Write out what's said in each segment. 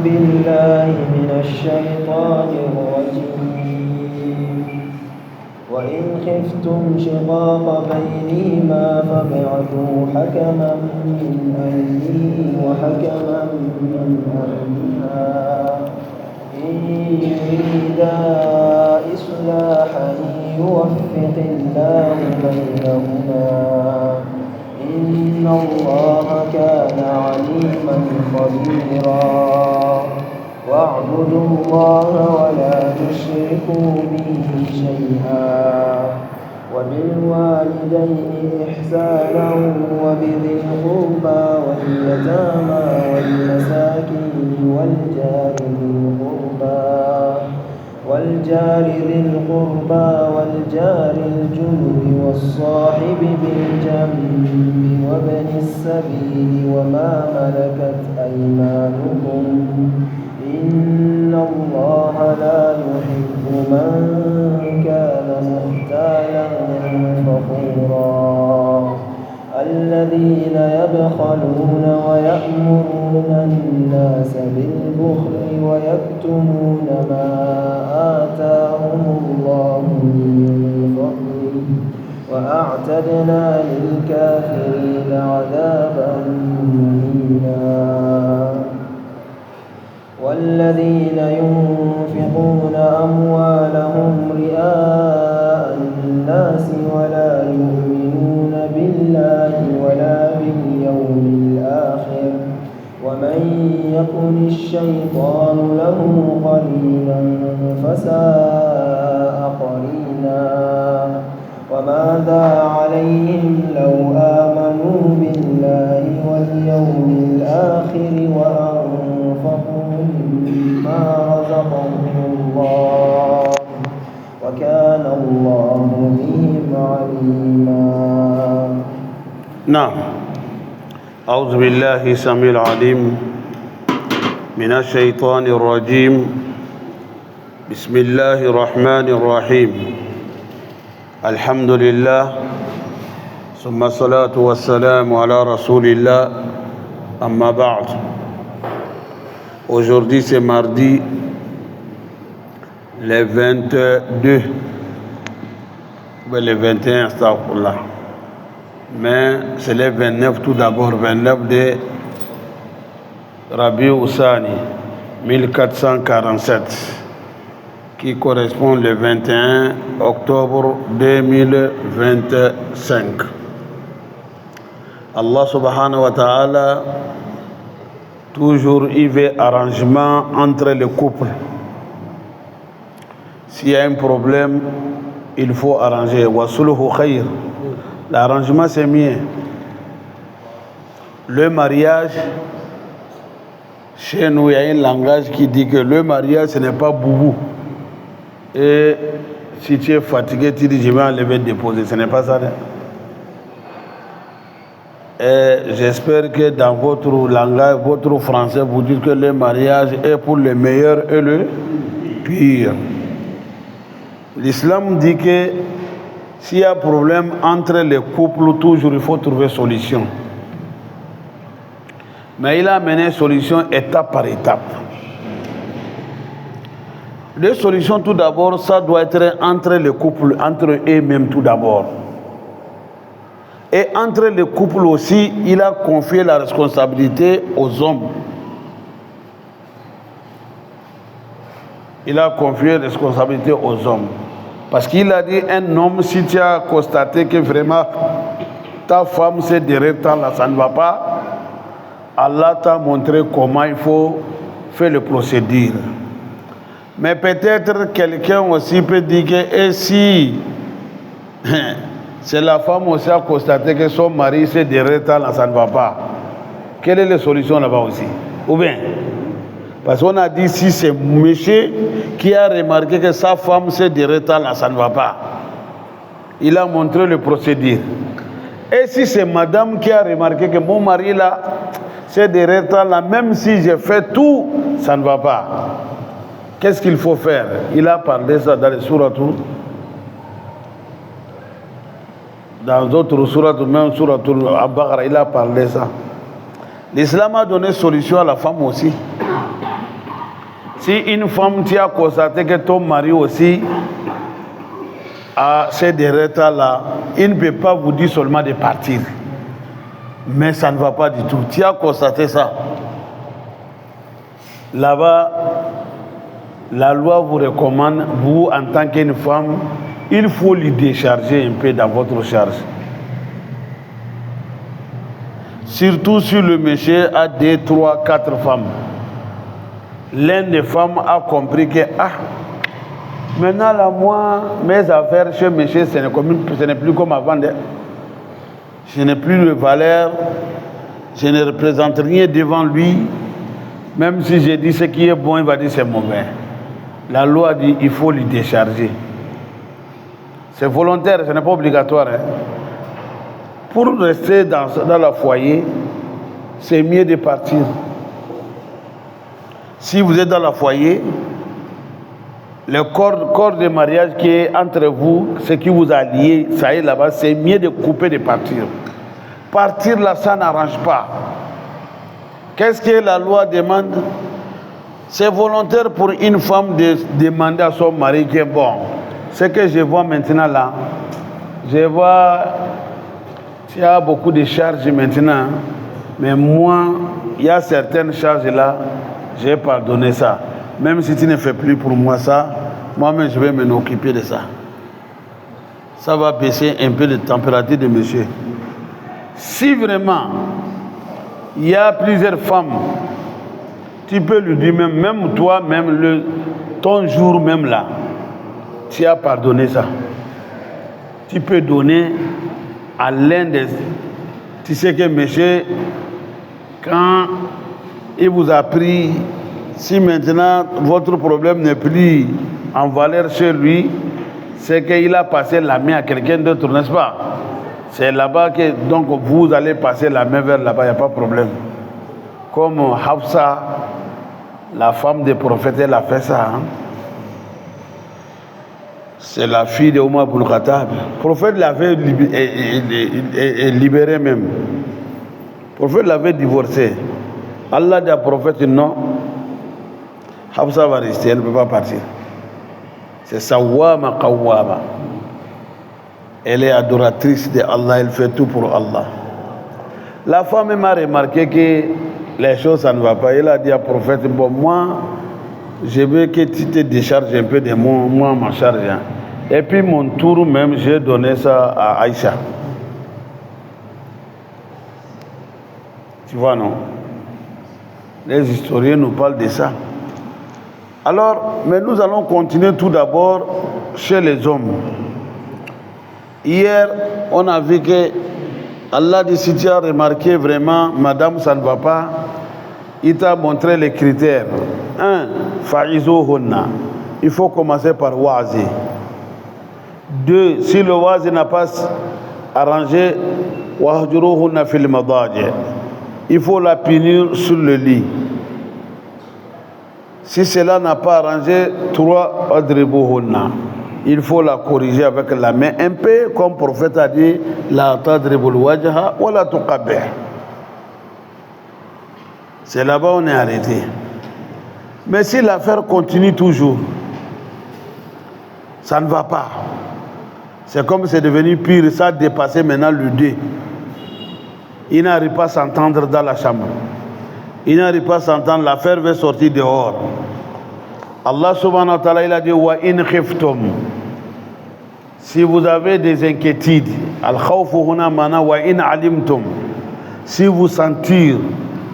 بالله من الشيطان الرجيم وإن خفتم شقاق بينهما فابعثوا حكما من أهله وحكما من أهلها إن يريدا إصلاحا يوفق الله بينهما إن الله كان عليما خبيرا واعبدوا الله ولا تشركوا به شيئا وبالوالدين إحسانا وبذي القربى واليتامى والمساكين والجار ذي القربى والجار الجنب والصاحب بالجنب وابن السبيل وما ملكت أيمانكم إن الله لا يحب من كان مختالا فخورا الذين يبخلون ويأمرون الناس بالبخل ويكتمون ما آتاهم الله من فضله وأعتدنا للكافرين عذابا مهينا والذين ينفقون أموالهم رئاء الناس ولا يؤمنون بالله ولا باليوم الآخر ومن يكن الشيطان له قرينا فساء قرينا وماذا عليهم لو آمنوا بالله واليوم الآخر وأنفقوا مما رزقهم الله وكان الله بهم عليما. نعم. أعوذ بالله السميع العليم من الشيطان الرجيم. بسم الله الرحمن الرحيم. الحمد لله ثم الصلاة والسلام على رسول الله. أما بعد. Aujourd'hui c'est mardi le 22 ou le 21 astaghfirullah. Mais c'est le 29 tout d'abord, 29 de Rabi Oussani 1447 qui correspond le 21 octobre 2025. Allah subhanahu wa ta'ala toujours il veut arrangement entre les couples. S'il y a un problème, il faut arranger. Wasuluhu khayr. L'arrangement c'est mieux. Le mariage, chez nous il y a un langage qui dit que le mariage ce n'est pas boubou. Et si tu es fatigué, tu dis je vais enlever déposer. Ce n'est pas ça. Et j'espère que dans votre langage, votre français, vous dites que le mariage est pour le meilleur et le pire. L'islam dit que s'il y a problème entre les couples, toujours il faut trouver solution. Mais il a amené solution étape par étape. Les solutions tout d'abord, ça doit être entre les couples, entre eux-mêmes tout d'abord. Et entre les couples aussi, il a confié la responsabilité aux hommes. Il a confié la responsabilité aux hommes. Parce qu'il a dit, un homme, si tu as constaté que vraiment ta femme s'est derrière toi, là, ça ne va pas, Allah t'a montré comment il faut faire le procédure. Mais peut-être quelqu'un aussi peut dire que et si c'est la femme aussi a constaté que son mari s'est derrière toi, là, ça ne va pas. Quelle est la solution là-bas aussi? Ou bien, parce qu'on a dit si c'est monsieur qui a remarqué que sa femme s'est derrière toi, là, ça ne va pas. Il a montré le procédure. Et si c'est madame qui a remarqué que mon mari là, c'est derrière toi, là, même si j'ai fait tout, ça ne va pas. Qu'est-ce qu'il faut faire? Il a parlé ça dans les sourates. Dans d'autres sourates, même sourate Al-Baqarah, il a parlé ça. L'islam a donné solution à la femme aussi. Si une femme qui a constaté que ton mari aussi a ces déserts-là, il ne peut pas vous dire seulement de partir. Mais ça ne va pas du tout. Tu as constaté ça. Là-bas, la loi vous recommande, vous en tant qu'une femme, il faut lui décharger un peu dans votre charge. Surtout si le monsieur a 2, 3, 4 femmes. L'un des femmes a compris que, maintenant là, moi, mes affaires chez monsieur, ce n'est plus comme avant. Je n'ai plus de valeur, je ne représente rien devant lui. Même si je dis ce qui est bon, il va dire c'est mauvais. La loi dit il faut lui décharger. C'est volontaire, ce n'est pas obligatoire. Pour rester dans le foyer, c'est mieux de partir. Si vous êtes dans le foyer, le corps de mariage qui est entre vous, ce qui vous a lié, ça y est là-bas, c'est mieux de couper, de partir. Partir là, ça n'arrange pas. Qu'est-ce que la loi demande? C'est volontaire pour une femme de demander à son mari que bon, ce que je vois maintenant là, je vois, il y a beaucoup de charges maintenant, mais moi, il y a certaines charges là, j'ai pardonné ça. Même si tu ne fais plus pour moi ça, moi-même je vais m'en occuper de ça. Ça va baisser un peu la température de monsieur. Si vraiment il y a plusieurs femmes, tu peux lui dire même toi, même ton jour même là, tu as pardonné ça. Tu peux donner à l'un des... Tu sais que monsieur, quand il vous a pris, si maintenant votre problème n'est plus en valeur chez lui, c'est qu'il a passé la main à quelqu'un d'autre, n'est-ce pas? C'est là-bas que donc vous allez passer la main vers là-bas, il n'y a pas de problème. Comme Hafsa, la femme des prophètes, elle a fait ça. C'est la fille de Omar ibn Khattab. Le prophète l'avait libéré même. Le prophète l'avait divorcé. Allah dit au prophète non. Hafsa va rester, elle ne peut pas partir. C'est Sawwama Qawwama. Elle est adoratrice de Allah, elle fait tout pour Allah. La femme m'a remarqué que les choses, ça ne va pas. Elle a dit au prophète, bon, moi, je veux que tu te décharges un peu de moi, ma charge. Et puis mon tour même, j'ai donné ça à Aïcha. Tu vois, non? Les historiens nous parlent de ça. Alors, mais nous allons continuer tout d'abord chez les hommes. Hier, on a vu que Allah dit, si tu as remarqué vraiment, madame, ça ne va pas, il t'a montré les critères. 1, fa'izuhunna. Il faut commencer par wazi. 2, si le wazi n'a pas arrangé, wahjuruhunna fil madaji. Il faut la punir sur le lit. Si cela n'a pas arrangé, 3, adribuhunna. Il faut la corriger avec la main, un peu comme le prophète a dit, la tadribul wajha wa la tuqabbih. C'est là-bas on est arrêté. Mais si l'affaire continue toujours, ça ne va pas. C'est comme c'est devenu pire, ça a dépassé maintenant le 2. Il n'arrive pas à s'entendre dans la chambre. Il n'arrive pas à s'entendre, l'affaire va sortir dehors. Allah subhanahu wa ta'ala, il a dit wa in khiftum. Si vous avez des inquiétudes, al khawfu huna mana wa in alimtum. Si vous sentez,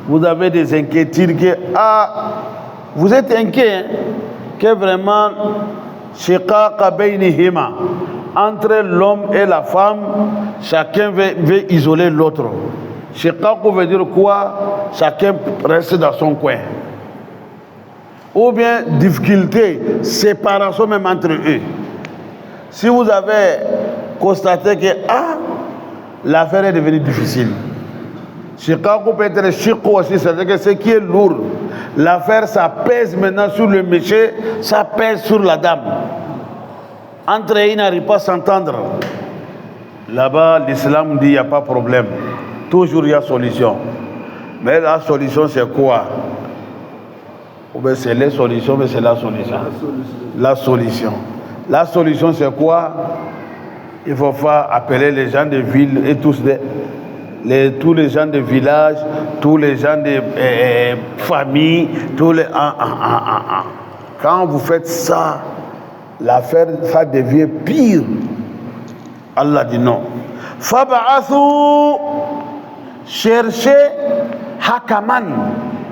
vous avez des inquiétudes que vous êtes inquiet que vraiment shiqaqa baynihima, entre l'homme et la femme, chacun veut isoler l'autre. Shiqaq veut dire quoi? Chacun reste dans son coin. Ou bien difficulté, séparation même entre eux. Si vous avez constaté que l'affaire est devenue difficile, Shiqaq peut être shiq aussi, c'est-à-dire que ce qui est lourd, l'affaire ça pèse maintenant sur le monsieur, ça pèse sur la dame. Entre eux, ils n'arrivent pas à s'entendre. Là-bas, l'islam dit il n'y a pas de problème. Toujours il y a solution. Mais la solution c'est quoi? Ou bien c'est les solutions, mais c'est la solution. La solution. La solution, c'est quoi? Il faut faire appeler les gens de ville et tous les gens de village, tous les gens de famille, tous les... Quand vous faites ça, l'affaire, ça devient pire. Allah dit non. Fab'athou, cherchez hakaman,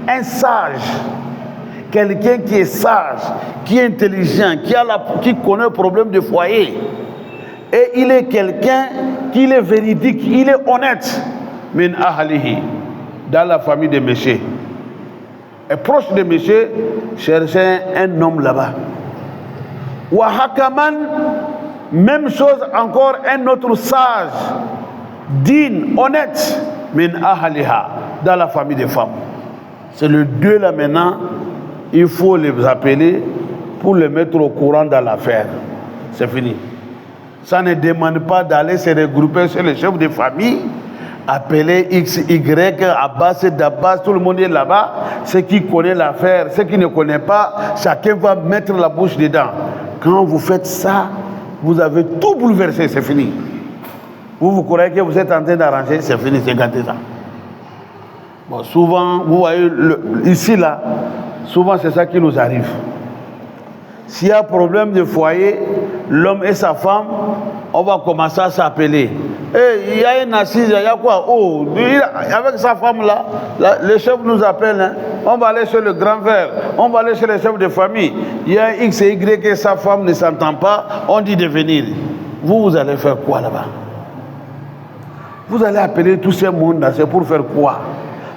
un sage, quelqu'un qui est sage, qui est intelligent, qui connaît le problème du foyer. Et il est quelqu'un qui est véridique, il est honnête. Min ahlihi, dans la famille de Méché. Et proche de Méché, cherchez un homme là-bas. Wa hakaman, même chose encore, un autre sage, digne, honnête, min ahliha, dans la famille des femmes. C'est le deux là maintenant, il faut les appeler pour les mettre au courant dans l'affaire. C'est fini. Ça ne demande pas d'aller se regrouper sur les chefs de famille, appeler X, Y, Abbas, Dabbas, tout le monde est là-bas. Ceux qui connaissent l'affaire, ceux qui ne connaissent pas, chacun va mettre la bouche dedans. Quand vous faites ça, vous avez tout bouleversé, c'est fini. Vous croyez que vous êtes en train d'arranger, c'est fini, c'est gâté ça. Bon, souvent, vous voyez, ici, là, souvent c'est ça qui nous arrive. S'il y a un problème de foyer, l'homme et sa femme, on va commencer à s'appeler. Il y a une assise, il y a quoi? Oh, avec sa femme-là, le chef nous appelle, hein. On va aller chez le grand frère, on va aller chez le chef de famille. Il y a X et Y que sa femme ne s'entend pas, on dit de venir. Vous allez faire quoi là-bas? Vous allez appeler tous ces mondes-là, c'est pour faire quoi?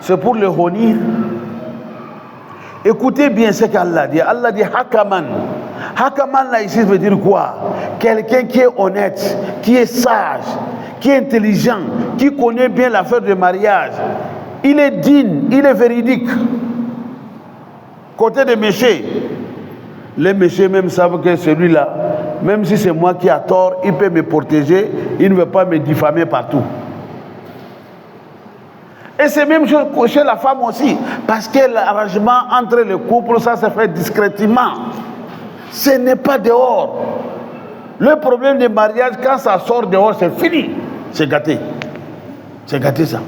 C'est pour le honir. Écoutez bien ce qu'Allah dit. Allah dit hakaman. Hakaman là ici veut dire quoi? Quelqu'un qui est honnête, qui est sage, qui est intelligent, qui connaît bien l'affaire de mariage. Il est digne, il est véridique. Côté des méchés, les méchés même savent que celui-là, même si c'est moi qui ai tort, il peut me protéger, il ne veut pas me diffamer partout. Et c'est même chose chez la femme aussi, parce que l'arrangement entre les couples, ça se fait discrètement. Ce n'est pas dehors. Le problème du mariage, quand ça sort dehors, c'est fini. C'est gâté. C'est gâté ça.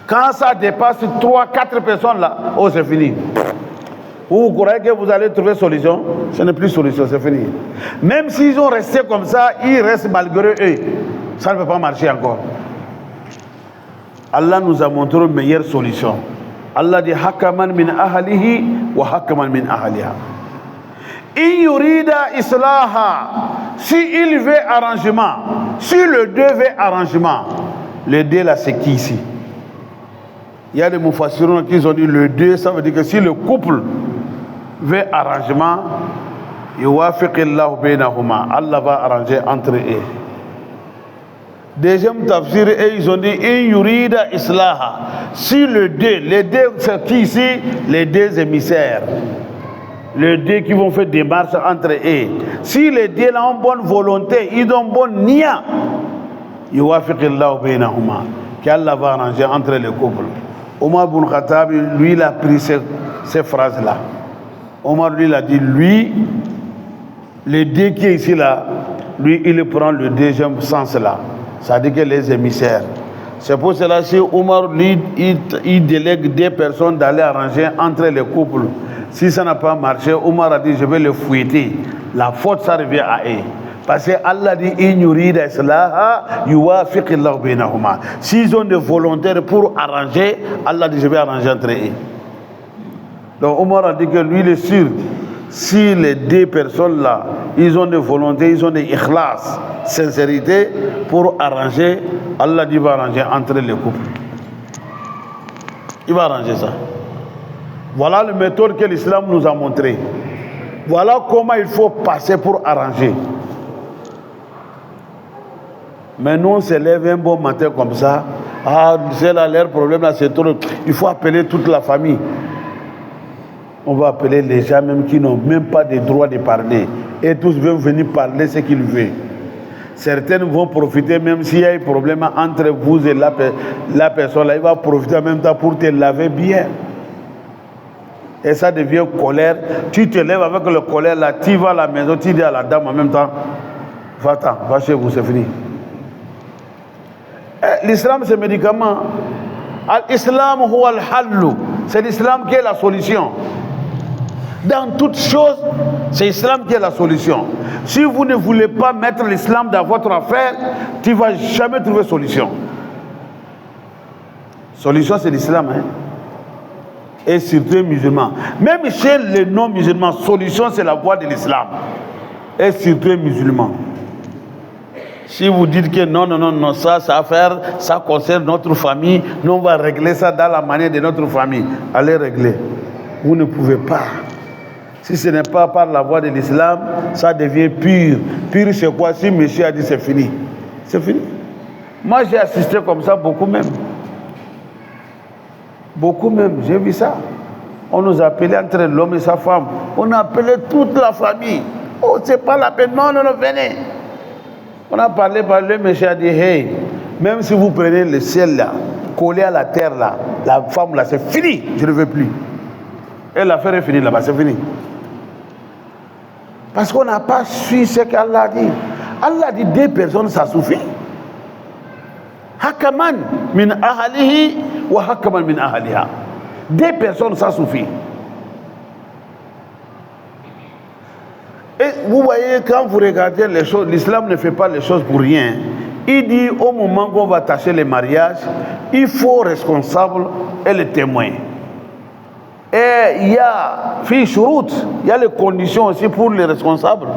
Quand ça dépasse 3-4 personnes là, oh c'est fini. Vous croyez que vous allez trouver solution? Ce n'est plus solution, c'est fini. Même s'ils ont resté comme ça, ils restent malgré eux. Ça ne peut pas marcher encore. Allah nous a montré une meilleure solution. Allah dit hakaman min ahlihi wa hakaman min ahliha. In yurida islaha, si il veut arrangement, si le deux veut arrangement, le deux là c'est qui ici? Il y a des mufassirun qui ont dit le deux, ça veut dire que si le couple veut arrangement, yuwafiqillahu bainahuma, Allah va arranger entre eux. Deuxième tafsir, et ils ont dit in yurida islaha, si le deux, les deux c'est qui ici? Les deux émissaires, les deux qui vont faire des marches entre eux. Si les deux ont bonne volonté, ils ont bonne nia, yuwafiqillahu bainahuma, qu'Allah va arranger entre les couples. Omar ibn Khattab, lui, il a pris ces phrases-là. Omar, lui, il a dit, lui, les deux qui est ici là, lui, il prend le deuxième sens là. Ça dit que les émissaires. C'est pour cela que Omar, lui, il délègue des personnes d'aller arranger entre les couples. Si ça n'a pas marché, Omar a dit, je vais le fouetter. La faute, ça revient à eux. Parce que Allah dit, in yurida islaha yuwafiqillahu bainahuma. S'ils ont des volontaires pour arranger, Allah dit, je vais arranger entre eux. Donc Omar a dit que lui, il est sûr, si les deux personnes là, ils ont des volontés, ils ont des ikhlas, sincérité pour arranger, Allah dit, il va arranger entre les couples. Il va arranger ça. Voilà la méthode que l'islam nous a montré. Voilà comment il faut passer pour arranger. Mais nous, on se lève un bon matin comme ça. Ah, c'est là, leur problème là, c'est trop. Il faut appeler toute la famille. On va appeler les gens même qui n'ont même pas de droit de parler. Et tous veulent venir parler ce qu'ils veulent. Certains vont profiter, même s'il y a un problème entre vous et la personne là, il va profiter en même temps pour te laver bien. Et ça devient colère. Tu te lèves avec le colère là, tu vas à la maison, tu dis à la dame en même temps, va-t'en, va chez vous, c'est fini. L'islam c'est médicament. L'islam huwa al-hallu. C'est l'islam qui est la solution. Dans toutes choses, c'est l'islam qui est la solution. Si vous ne voulez pas mettre l'islam dans votre affaire, tu ne vas jamais trouver solution. Solution, c'est l'islam. Hein? Et surtout les musulmans. Même chez les non-musulmans, solution, c'est la voie de l'islam. Et surtout les musulmans. Si vous dites que non, ça affaire, ça concerne notre famille, nous on va régler ça dans la manière de notre famille. Allez régler. Vous ne pouvez pas. Si ce n'est pas par la voie de l'islam, ça devient pur. Pur, c'est quoi? Si monsieur a dit c'est fini. C'est fini. Moi, j'ai assisté comme ça beaucoup même. Beaucoup même, j'ai vu ça. On nous appelait entre l'homme et sa femme. On a appelé toute la famille. Oh, c'est pas la peine. Non, venez. On a parlé, monsieur a dit, hey, même si vous prenez le ciel là, collé à la terre là, la femme là, c'est fini, je ne veux plus. Et l'affaire est finie là-bas, c'est fini. Parce qu'on n'a pas su ce qu'Allah a dit. Allah a dit 2 personnes, ça suffit. Hakaman min ahalihi wa hakaman min ahaliha. 2 personnes, ça suffit. Et vous voyez, quand vous regardez les choses, l'islam ne fait pas les choses pour rien. Il dit au moment qu'on va tâcher les mariages, il faut responsable et le témoin. Et il y a il y a les conditions aussi pour les responsables,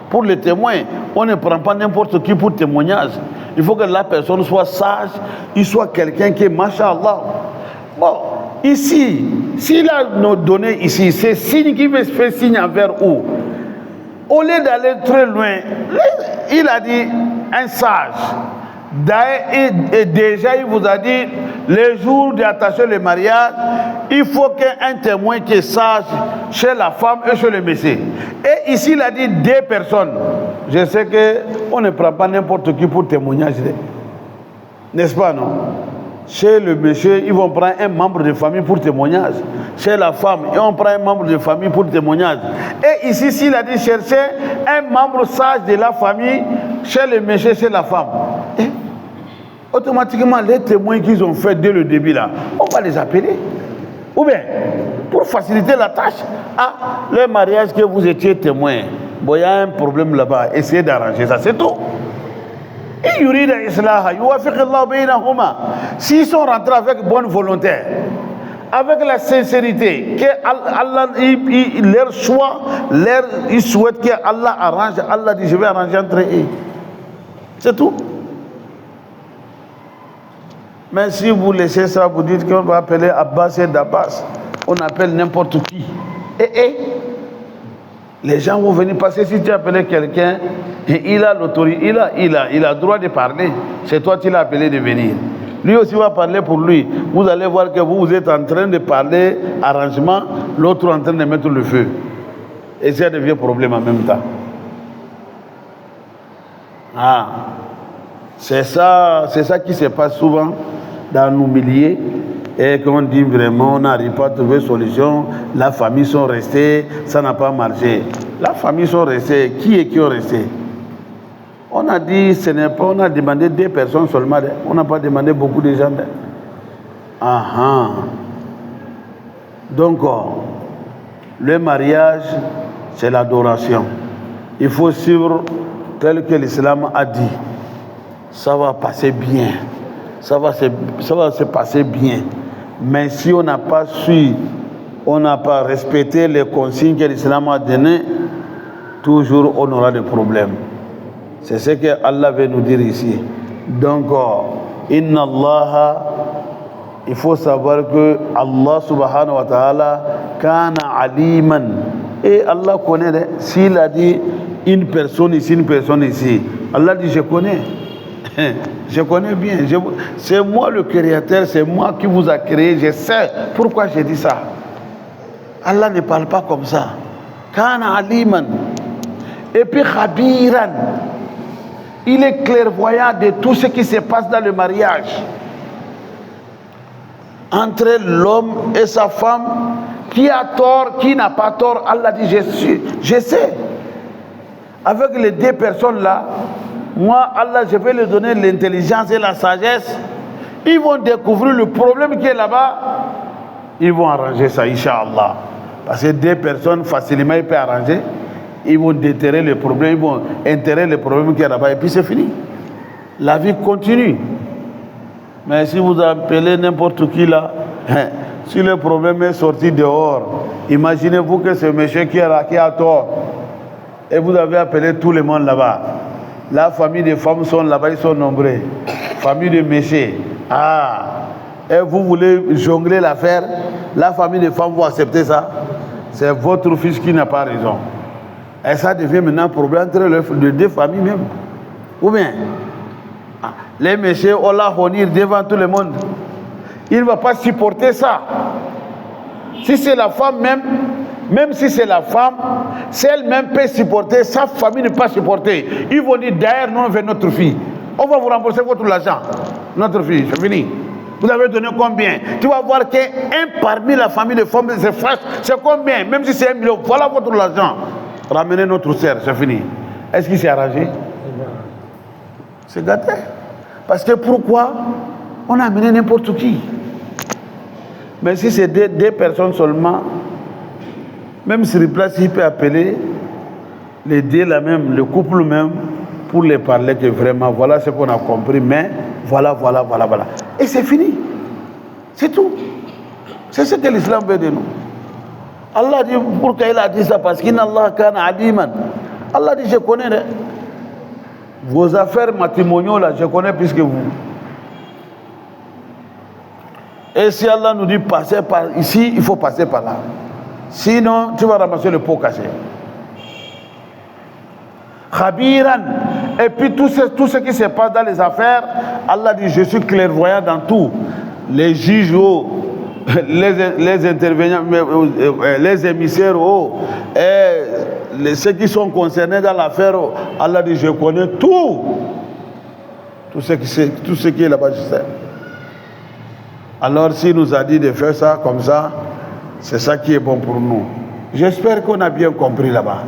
pour les témoins. On ne prend pas n'importe qui pour témoignage. Il faut que la personne soit sage, il soit quelqu'un qui est masha'Allah. Bon, ici, s'il a nous donné ici, c'est signe qui fait signe envers où? Au lieu d'aller très loin, il a dit un sage. Et déjà, il vous a dit, les jours d'attacher le mariage, il faut qu'un témoin qui est sage chez la femme et chez le monsieur. Et ici, il a dit 2 personnes. Je sais qu'on ne prend pas n'importe qui pour témoignage. N'est-ce pas, non? Chez le monsieur, ils vont prendre un membre de famille pour témoignage. Chez la femme, ils vont prendre un membre de famille pour témoignage. Et ici, s'il a dit chercher un membre sage de la famille, chez le monsieur, chez la femme. Et automatiquement, les témoins qu'ils ont fait dès le début, là, on va les appeler. Ou bien, pour faciliter la tâche, le mariage que vous étiez témoin, bon, il y a un problème là-bas, essayez d'arranger ça, c'est tout. S'ils sont rentrés avec bonne volonté, avec la sincérité, que Allah, leur choix, ils souhaitent que Allah arrange, Allah dit je vais arranger entre eux. C'est tout. Mais si vous laissez ça, vous dites qu'on va appeler Abbas et d'Abbas, on appelle n'importe qui. Les gens vont venir passer. Si tu appelles quelqu'un, il a l'autorité, il a le droit de parler. C'est toi qui l'as appelé de venir. Lui aussi va parler pour lui. Vous allez voir que vous êtes en train de parler arrangement, l'autre en train de mettre le feu. Et ça devient problème en même temps. C'est ça qui se passe souvent dans nos milliers. Et qu'on dit vraiment, on n'arrive pas à trouver solution, la famille sont restées, ça n'a pas marché. La famille sont restées, qui ont resté? On a dit, ce n'est pas, on a demandé 2 personnes seulement, on n'a pas demandé beaucoup de gens. Donc, le mariage, c'est l'adoration. Il faut suivre tel que l'islam a dit. Ça va passer bien. Ça va se passer bien. Mais si on n'a pas su, on n'a pas respecté les consignes que l'islam a données, toujours on aura des problèmes. C'est ce que Allah veut nous dire ici. Donc, Inna Allah, il faut savoir que Allah subhanahu wa ta'ala, kana aliman. Et Allah connaît, s'il a dit une personne ici, Allah dit je connais. Je connais bien. C'est moi le créateur, c'est moi qui vous a créé. Je sais pourquoi j'ai dit ça. Allah ne parle pas comme ça. Kana aliman. Et puis khabiran. Il est clairvoyant de tout ce qui se passe dans le mariage. Entre l'homme et sa femme, Qui a tort, qui n'a pas tort, Allah dit, je sais. Avec les deux personnes là, moi, Allah, je vais leur donner l'intelligence et la sagesse. Ils vont découvrir le problème qui est là-bas. Ils vont arranger ça, Inch'Allah. Parce que deux personnes, facilement, ils peuvent arranger. Ils vont déterrer le problème, ils vont enterrer le problème qui est là-bas. Et puis c'est fini. La vie continue. Mais si vous appelez n'importe qui là, si le problème est sorti dehors, imaginez-vous que ce monsieur qui a tort. Et vous avez appelé tout le monde là-bas. La famille des femmes sont là-bas, ils sont nombreux. Famille de messieurs. Ah. Et vous voulez jongler l'affaire. La famille des femmes va accepter ça. C'est votre fils qui n'a pas raison. Et ça devient maintenant un problème entre les deux familles même. Ou bien, les messieurs ont la honir devant tout le monde. Il ne va pas supporter ça. Si c'est la femme même si c'est la femme, si elle-même peut supporter, sa famille ne peut pas supporter. Ils vont dire, d'ailleurs, nous, on veut notre fille. On va vous rembourser votre argent. Notre fille, c'est fini. Vous avez donné combien? Tu vas voir qu'un parmi la famille de femmes, c'est combien? Même si c'est 1 million, voilà votre argent. Ramenez notre sœur, c'est fini. Est-ce qu'il s'est arrangé? C'est gâté. Parce que pourquoi? On a amené n'importe qui. Mais si c'est deux personnes seulement, même sur place, il peut appeler les deux là même, le couple même, pour les parler que vraiment, voilà ce qu'on a compris, mais voilà. Et c'est fini. C'est tout. C'est ce que l'islam veut de nous. Allah dit, pourquoi il a dit ça? Parce qu'Inna Allah kana aliman. Allah dit, je connais vos affaires matrimoniales là, je connais plus que vous. Et si Allah nous dit passer par ici, il faut passer par là. Sinon, tu vas ramasser le pot cassé. Khabiran. Et puis tout ce qui se passe dans les affaires, Allah dit, je suis clairvoyant dans tout. Les juges, les intervenants, les émissaires, ceux qui sont concernés dans l'affaire, Allah dit, je connais tout. Tout ce qui est là-bas, je sais. Alors, s'il nous a dit de faire ça comme ça, c'est ça qui est bon pour nous. J'espère qu'on a bien compris là-bas.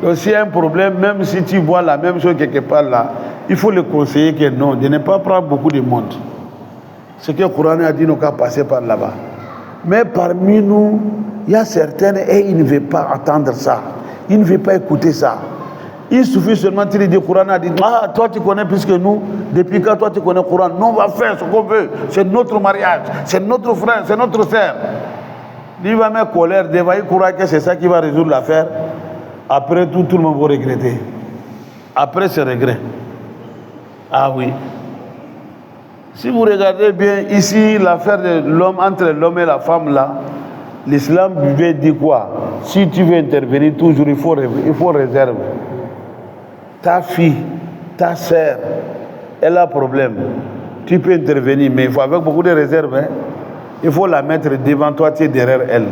Donc, s'il y a un problème, même si tu vois la même chose quelque part là, il faut le conseiller que non, de ne pas prendre beaucoup de monde. Ce que le Coran a dit, nous qu'à passer par là-bas. Mais parmi nous, il y a certaines et ils ne veulent pas attendre ça. Ils ne veulent pas écouter ça. Il suffit seulement de dire, le Coran a dit, ah, toi tu connais plus que nous, depuis quand toi tu connais le Coran, nous on va faire ce qu'on veut, c'est notre mariage, c'est notre frère, c'est notre sœur. Il va mettre colère, il croit que c'est ça qui va résoudre l'affaire. Après tout le monde va regretter. Après ce regret. Ah oui. Si vous regardez bien ici, l'affaire de l'homme, entre l'homme et la femme là, l'islam veut dire quoi? Si tu veux intervenir toujours, il faut réserve. Ta fille, ta sœur, elle a problème. Tu peux intervenir, mais il faut avec beaucoup de réserve. Hein? Il faut la mettre devant toi, tu es derrière elle.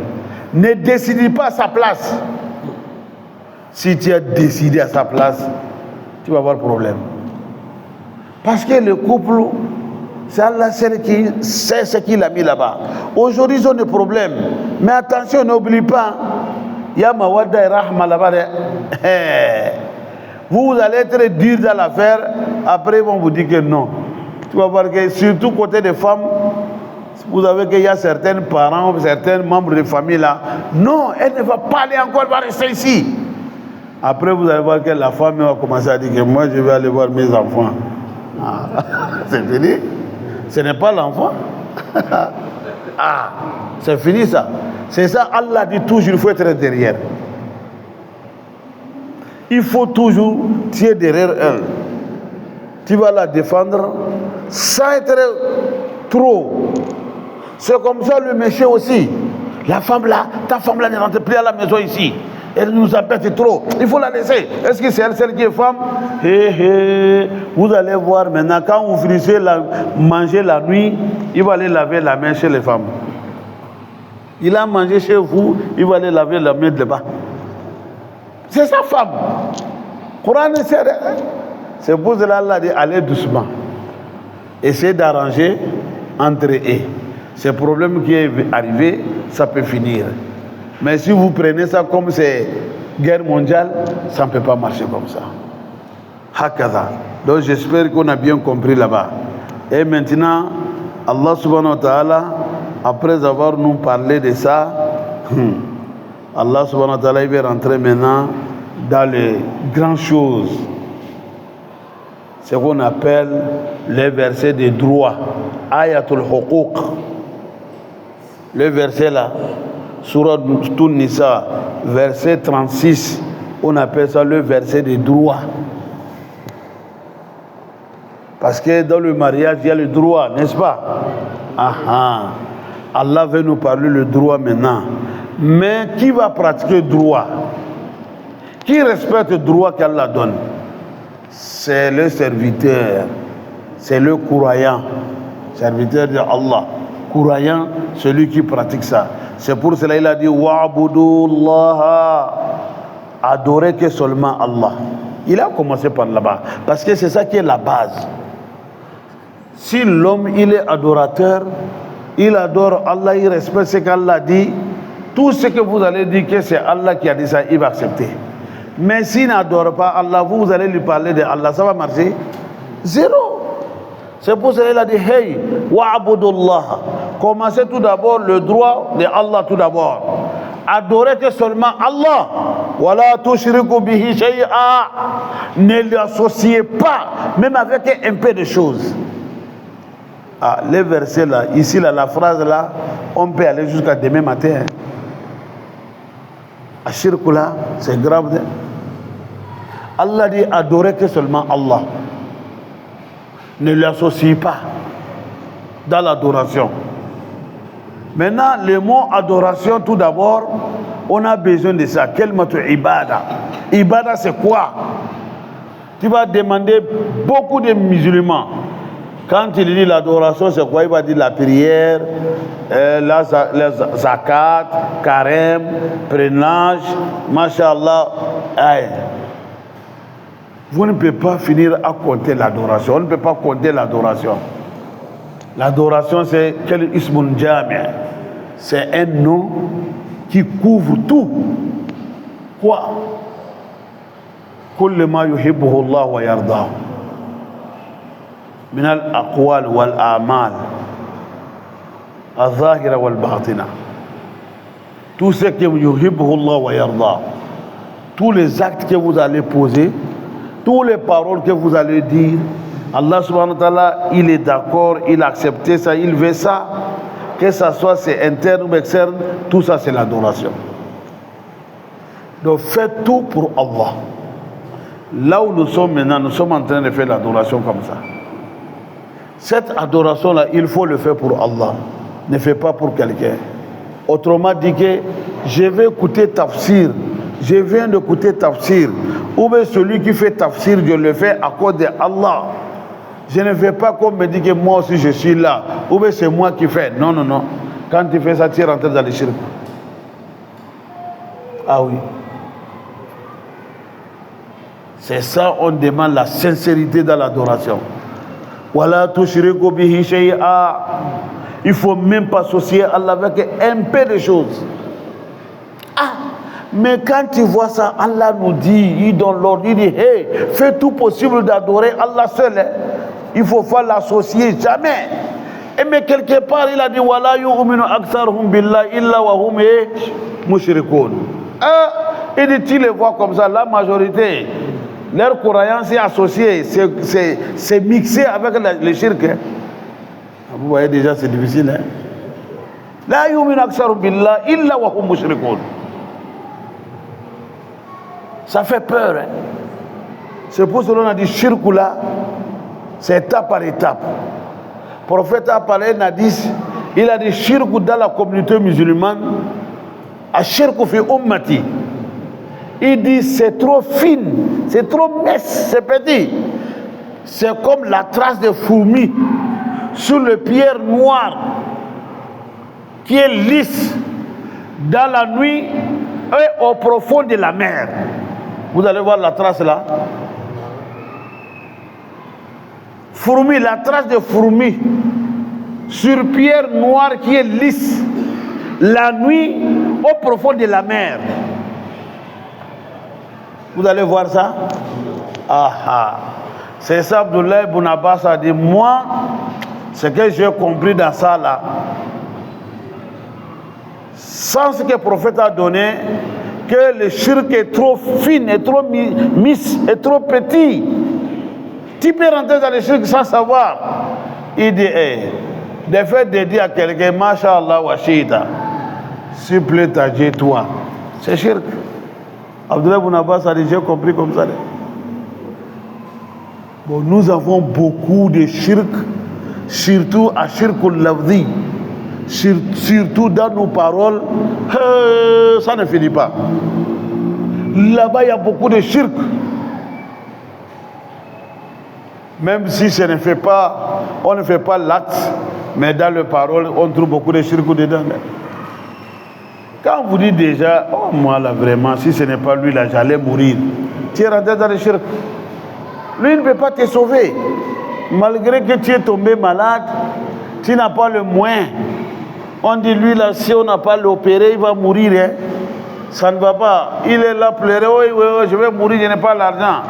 Ne décide pas à sa place. Si tu as décidé à sa place, tu vas avoir problème. Parce que le couple, c'est Allah seul qui sait ce qu'il a mis là-bas. Aujourd'hui, ils ont des problèmes. Mais attention, n'oublie pas, il y a Mawadda et Rahma là-bas. Vous allez être dur dans l'affaire, après ils vont vous dire que non. Tu vas voir que surtout côté des femmes, vous savez qu'il y a certains parents, certains membres de famille là. Non, elle ne va pas aller encore, elle va rester ici. Après vous allez voir que la femme va commencer à dire que moi je vais aller voir mes enfants. Ah, c'est fini. Ce n'est pas l'enfant. Ah, c'est fini ça. C'est ça, Allah dit toujours, il faut être derrière. Il faut toujours tirer derrière elle. Tu vas la défendre sans être trop. C'est comme ça le monsieur aussi. La femme là, ta femme là ne rentre plus à la maison ici. Elle nous embête trop. Il faut la laisser. Est-ce que c'est elle celle qui est femme? Vous allez voir maintenant, quand vous finissez manger la nuit, il va aller laver la main chez les femmes. Il a mangé chez vous, il va aller laver la main là-bas. C'est sa femme. Coran c'est pour cela Allah dit allez doucement. Essayez d'arranger entre eux. Ce problème qui est arrivé, ça peut finir. Mais si vous prenez ça comme c'est guerre mondiale, ça ne peut pas marcher comme ça. Hakaza. Donc j'espère qu'on a bien compris là-bas. Et maintenant, Allah subhanahu wa ta'ala, après avoir nous parlé de ça, Allah subhanahu wa ta'ala il va rentrer maintenant dans les grandes choses. Ce qu'on appelle les versets de droit. Ayatul Huquq. Le verset là, Surah Nisa, verset 36, on appelle ça le verset de droit. Parce que dans le mariage, il y a le droit, n'est-ce pas? Allah veut nous parler le droit maintenant. Mais qui va pratiquer le droit? Qui respecte le droit qu'Allah donne? C'est le serviteur, c'est le croyant, serviteur de Allah. Croyant, celui qui pratique ça. C'est pour cela qu'il a dit Wa'budullaha, adorer que seulement Allah. Il a commencé par là-bas, parce que c'est ça qui est la base. Si l'homme il est adorateur, il adore Allah, il respecte ce qu'Allah dit, tout ce que vous allez dire que c'est Allah qui a dit ça, il va accepter. Mais s'il n'adore pas Allah, vous allez lui parler de Allah, ça va marcher? Zéro. C'est pour cela qu'il a dit hey, wa'budullah. Commencez tout d'abord le droit de Allah tout d'abord. Adorez que seulement Allah. Wala tushriku bihi shay'a. Ne lui associez pas, même avec un peu de choses. Ah, les versets là, ici là, la phrase là, on peut aller jusqu'à demain matin. Ashirku là, c'est grave. Allah dit adorez que seulement Allah. Ne lui associe pas dans l'adoration. Maintenant, le mot adoration, tout d'abord, on a besoin de ça. Quel mot ibada? Ibada, c'est quoi? Tu vas demander beaucoup de musulmans. Quand il dit l'adoration, c'est quoi? Il va dire la prière, la zakat, carême, prénage, mashallah. Vous ne pouvez pas finir à compter l'adoration. On ne peut pas compter l'adoration. L'adoration, c'est quel ismun jami'. C'est un nom qui couvre tout. Quoi? Kulli ma yuhibbuhu Allah wa yardahu. Min al-aqwal wal-a'mal. Al-zahira wal-batina. Tout ce que yuhibbuhu Allah wa yardahu. Tous les actes que vous allez poser, toutes les paroles que vous allez dire, Allah subhanahu wa ta'ala, il est d'accord, il a accepté ça, il veut ça, que ça soit c'est interne ou externe, tout ça c'est l'adoration. Donc faites tout pour Allah. Là où nous sommes maintenant, nous sommes en train de faire l'adoration comme ça. Cette adoration-là, il faut le faire pour Allah. Ne fais pas pour quelqu'un. Autrement dit que je vais écouter tafsir. Je viens d'écouter tafsir. Ou bien celui qui fait tafsir, je le fais à cause de Allah. Je ne fais pas comme me dit que moi aussi je suis là. Ou bien c'est moi qui fais. Non, non, non. Quand tu fais ça, tu rentres dans les shirk. Ah oui. C'est ça, on demande la sincérité dans l'adoration. Wala tushriku bihi shay'a. Il ne faut même pas associer Allah avec un peu de choses. Ah, mais quand tu vois ça, Allah nous dit, il donne l'ordre, il dit, hey, fais tout possible d'adorer Allah seul. Hein. Il ne faut pas l'associer jamais. Et mais quelque part, il a dit, wala yu'minu aktharuhum billahi illa wa hum mushrikun. Il dit, tu les vois comme ça, la majorité, leur croyance est associée, c'est mixé avec les shirk. Hein. Vous voyez déjà, c'est difficile. Hein? La yu'minu aktharuhum billahi illa wa hum mushrikun. Ça fait peur. Hein? C'est pour cela qu'on a dit shirku là, c'est étape par étape. Le prophète a parlé d'un hadith, il a dit shirku dans la communauté musulmane, à shirku fi ummati. Il dit c'est trop fine, c'est trop mince, c'est petit. C'est comme la trace de fourmis sur le pierre noire qui est lisse dans la nuit et au profond de la mer. Vous allez voir la trace là. Fourmi, la trace de fourmi sur pierre noire qui est lisse. la nuit au profond de la mer. Vous allez voir ça. C'est ça, Abdullah ibn Abbas a dit, moi, ce que j'ai compris dans ça là, sans ce que le prophète a donné, que le shirk est trop fin, est trop est trop petit. Tu peux rentrer dans le shirk sans savoir. Il dit, de fait de dire à quelqu'un, Masha'Allah wa shita, s'il plaît, t'as dit toi. C'est shirk. Abdullah ibn Abbas a dit, j'ai compris comme ça. Bon, nous avons beaucoup de shirk, surtout à shirkul lafzi, surtout dans nos paroles, ça ne finit pas. Là-bas, il y a beaucoup de shirk. Même si on ne fait pas l'acte, mais dans les paroles, on trouve beaucoup de shirk dedans. Quand vous dites déjà, oh moi là vraiment, si ce n'est pas lui là, j'allais mourir, tu es rentré dans le shirk. Lui ne peut pas te sauver. Malgré que tu es tombé malade, tu n'as pas le moyen. On dit lui là, si on n'a pas l'opéré, il va mourir. Hein. Ça ne va pas. Il est là pleurer, oui, je vais mourir, je n'ai pas l'argent.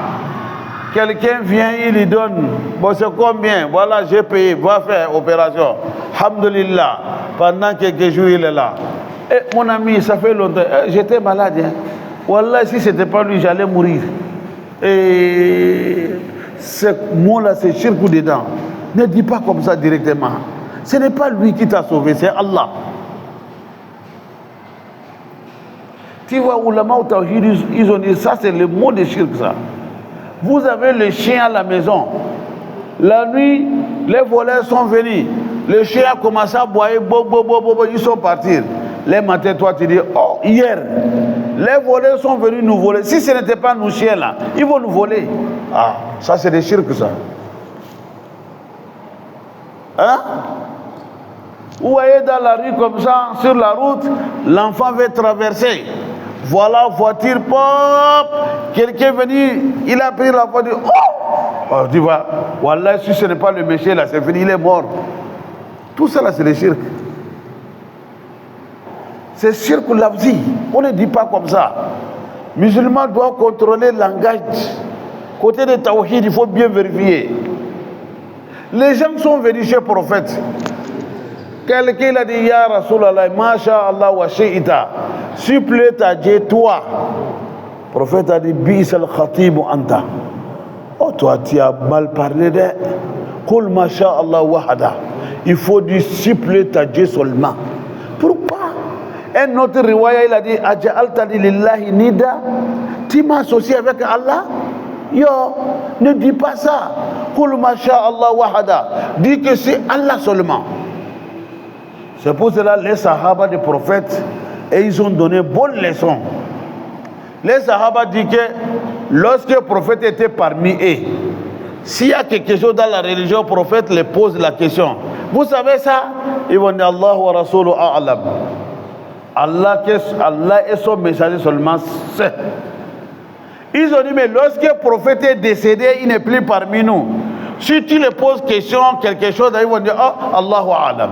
Quelqu'un vient, il lui donne. Bon, c'est combien? Voilà, j'ai payé, va faire opération. Alhamdulillah. Pendant quelques jours, il est là. Et mon ami, ça fait longtemps. J'étais malade. Hein. Wallah, si ce n'était pas lui, j'allais mourir. Et ce mot-là, c'est shirk dedans. Ne dis pas comme ça directement. Ce n'est pas lui qui t'a sauvé, c'est Allah. Tu vois, ulama ou tawhid, ils ont dit ça, c'est le mot de shirk, ça. Vous avez le chien à la maison. La nuit, les voleurs sont venus. Le chien a commencé à boire, ils sont partis. Les matins, toi, tu dis, oh, hier, les voleurs sont venus nous voler. Si ce n'était pas nos chiens là, ils vont nous voler. Ah, ça c'est des shirk, ça. Hein? Vous voyez dans la rue comme ça, sur la route, l'enfant veut traverser. Voilà, voiture, pop, quelqu'un est venu, il a pris la voiture, oh, tu vois, voilà, si ce n'est pas le monsieur là, c'est fini, il est mort. Tout ça là, c'est le shirk. C'est shirk lafzi. On ne dit pas comme ça. Musulman doit contrôler le langage. Côté de tawhid, il faut bien vérifier. Les gens sont venus chez le prophète. Quelqu'un a dit, Ya Rasulallah, Masha'Allah wa shi'ita. S'il plaît à Dieu, toi. Le prophète a dit, Bis al-khatibu anta. Oh, toi, tu as mal parlé de. Kul Masha'Allah wahada. Il faut dire, s'il plaît à Dieu seulement. Pourquoi? Un autre riwaya, il a dit, Aja'altani lillahi nida. Tu m'as associé avec Allah? Yo, ne dis pas ça. Kul Masha'Allah wahada. Dis que c'est Allah seulement. C'est pour cela les sahaba des prophètes, et ils ont donné bonne leçon. Les sahaba disent que lorsque le prophète était parmi eux, s'il y a quelque chose dans la religion, le prophète les pose la question. Vous savez ça? Ils vont dire Allah wa Rasulu a'lam. Allah et son messager seulement sait. Ils ont dit, mais lorsque le prophète est décédé, il n'est plus parmi nous. Si tu les poses question, quelque chose, ils vont dire, oh, Allahu a'lam.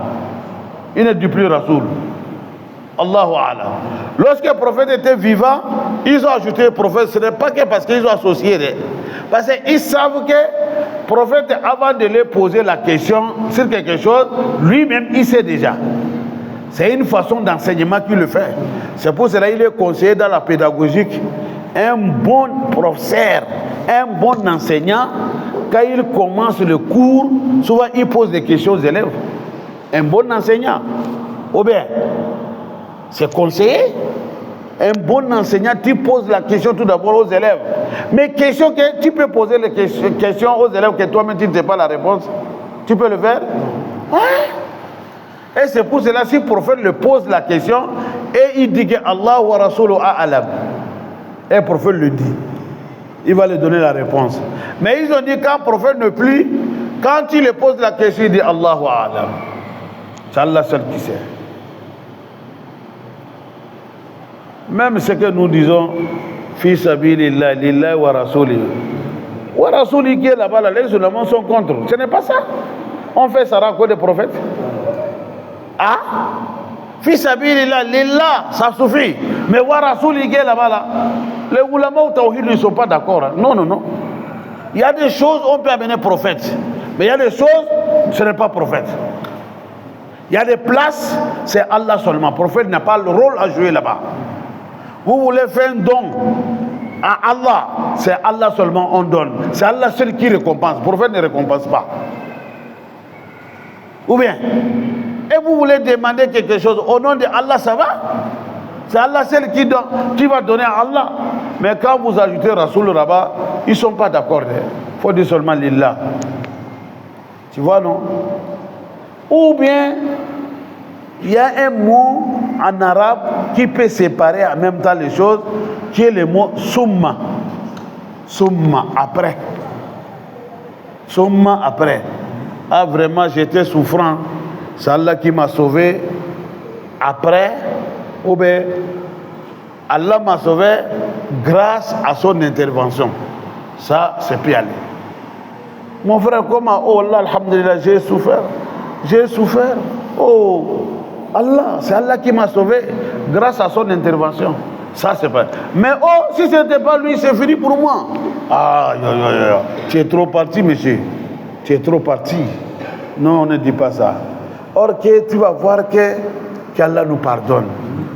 Il ne dit plus Rasoul. Allahu a'lam. Lorsque le prophète était vivant, ils ont ajouté le prophète. Ce n'est pas que parce qu'ils ont associé. Parce qu'ils savent que le prophète, avant de lui poser la question sur quelque chose, lui-même, il sait déjà. C'est une façon d'enseignement qu'il le fait. C'est pour cela qu'il est conseillé dans la pédagogique. Un bon professeur, un bon enseignant, quand il commence le cours, souvent il pose des questions aux élèves. Un bon enseignant, ou bien, c'est conseillé. Un bon enseignant, tu poses la question tout d'abord aux élèves. Mais question que tu peux poser les questions aux élèves que toi-même tu ne sais pas la réponse. Tu peux le faire? Ouais. Et c'est pour cela, si le prophète le pose la question et il dit que Allah wa Rasulu a'lam, et le prophète le dit, il va lui donner la réponse. Mais ils ont dit quand le prophète ne plus, quand il le pose la question, il dit Allah wa a'lam. C'est Allah seul qui sait. Même ce que nous disons, fi sabilillah, lillahi wa rasuli. Wa rasuli qui est là-bas, les musulmans sont contre. Ce n'est pas ça. On fait ça à quoi des prophètes? Ah? Fils sabilillah, lillah, ça suffit. Mais voir Rasoul là-bas, là, les ulama ou tawhid ne sont pas d'accord. Hein. Non, non, non. Il y a des choses, on peut amener prophète. Mais il y a des choses, ce n'est pas prophète. Il y a des places, c'est Allah seulement. Le prophète n'a pas le rôle à jouer là-bas. Vous voulez faire un don à Allah, c'est Allah seulement on donne. C'est Allah seul qui récompense. Le prophète ne récompense pas. Ou bien, et vous voulez demander quelque chose au nom de Allah, ça va? C'est Allah seul qui va donner à Allah. Mais quand vous ajoutez Rasoul là-bas, ils ne sont pas d'accord. Il faut dire seulement Lillah. Tu vois, non? Ou bien, il y a un mot en arabe qui peut séparer en même temps les choses, qui est le mot summa. Summa, après. Summa, après. Ah, vraiment, j'étais souffrant. C'est Allah qui m'a sauvé. Après, ou bien, Allah m'a sauvé grâce à son intervention. Ça, c'est plus aller. Mon frère, comment? Oh Allah, alhamdulillah, j'ai souffert. J'ai souffert. Oh Allah, c'est Allah qui m'a sauvé grâce à son intervention. Ça, c'est pas. Mais oh, si ce n'était pas lui, c'est fini pour moi. Ah, tu es trop parti, monsieur. Tu es trop parti. Non, on ne dit pas ça. Or que tu vas voir qu'Allah nous pardonne.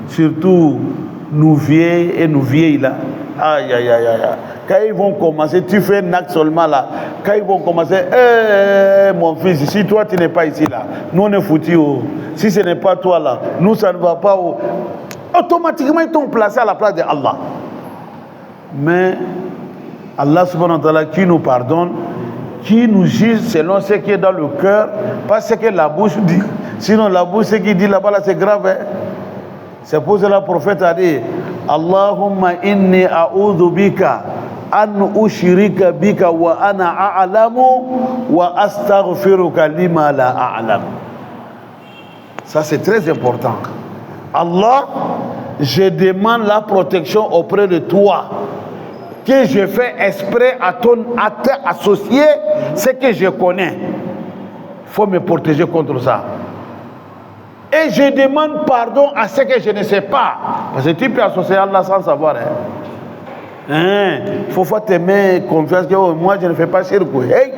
Surtout nous vieilles et nous vieilles là. Aïe, aïe, aïe, aïe. Quand ils vont commencer, tu fais un acte seulement là. Quand ils vont commencer, mon fils, si toi tu n'es pas ici là, nous on est foutus. Oh. Si ce n'est pas toi là, nous ça ne va pas. Oh. Automatiquement ils t'ont placé à la place de Allah. Mais Allah subhanahu wa ta'ala qui nous pardonne, qui nous juge selon ce qui est dans le cœur, pas ce que la bouche dit. Sinon la bouche, ce qu'il dit là-bas, là, c'est grave. Hein? C'est pour cela le prophète a dit Allahumma inni a'udhu bika an ushrika bika wa ana a'lamu wa astaghfiruka lima la a'lam. Ça c'est très important. Allah, je demande la protection auprès de toi. Que je fais exprès à t'associer ce que je connais. Il faut me protéger contre ça. Et je demande pardon à ce que je ne sais pas. Parce que tu peux associer Allah sans savoir. Il faut faire tes mains confiance que oh, moi je ne fais pas shirk. Hey!